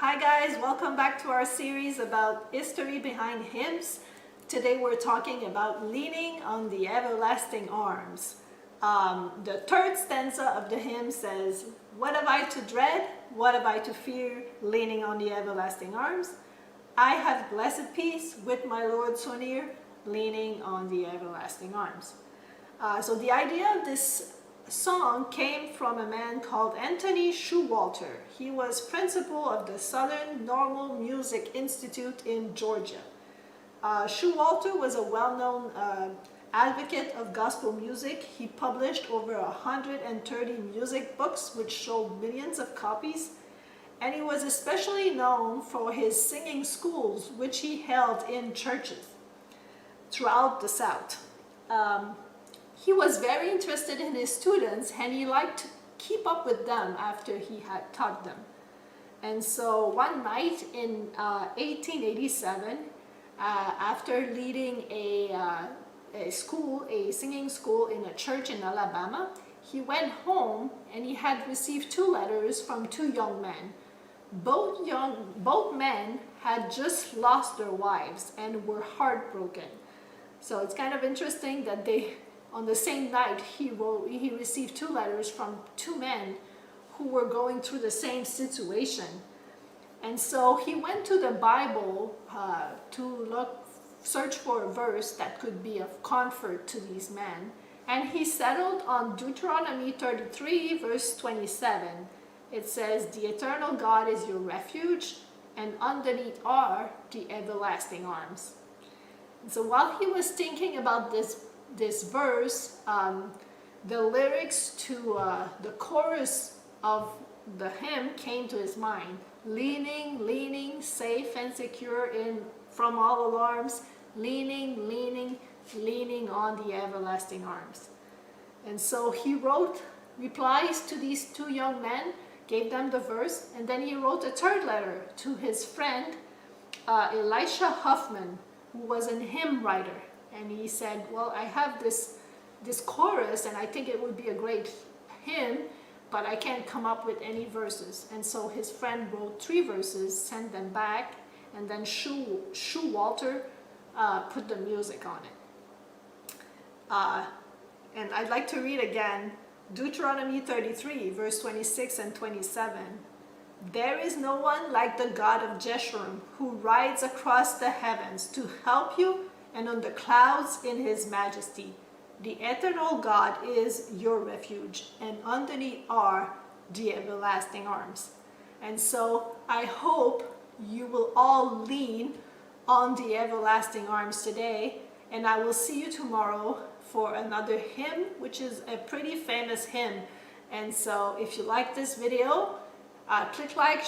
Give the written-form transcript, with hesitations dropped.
Hi guys, welcome back to our series about history behind hymns. Today we're talking about leaning on the everlasting arms. The third stanza of the hymn says, "What have I to dread? What have I to fear? Leaning on the everlasting arms. I have blessed peace with my Lord so near, leaning on the everlasting arms." So the idea of this song came from a man called Shuwalter. He was principal of the Southern Normal Music Institute in Georgia. Shuwalter was a well-known advocate of gospel music. He published over 130 music books which sold millions of copies, and he was especially known for his singing schools which he held in churches throughout the South. He was very interested in his students, and he liked to keep up with them after he had taught them. And so one night in 1887, after leading a singing school in a church in Alabama, he went home and he had received two letters from two young men. Both men had just lost their wives and were heartbroken. So it's kind of interesting that on the same night, he received two letters from two men who were going through the same situation. And so he went to the Bible to search for a verse that could be of comfort to these men. And he settled on Deuteronomy 33, verse 27. It says, "The eternal God is your refuge, and underneath are the everlasting arms." And so while he was thinking about this verse, the lyrics to the chorus of the hymn came to his mind. Leaning, safe and secure from all alarms, leaning on the everlasting arms. And so he wrote replies to these two young men, gave them the verse, and then he wrote a third letter to his friend Elisha Huffman, who was a hymn writer. And he said, "Well, I have this chorus, and I think it would be a great hymn, but I can't come up with any verses." And so his friend wrote 3 verses, sent them back, and then Shuwalter put the music on it. And I'd like to read again Deuteronomy 33, verse 26 and 27. "There is no one like the God of Jeshurun, who rides across the heavens to help you, and on the clouds in his majesty. The eternal God is your refuge, and underneath are the everlasting arms." And so I hope you will all lean on the everlasting arms today, and I will see you tomorrow for another hymn, which is a pretty famous hymn. And so if you like this video, click like,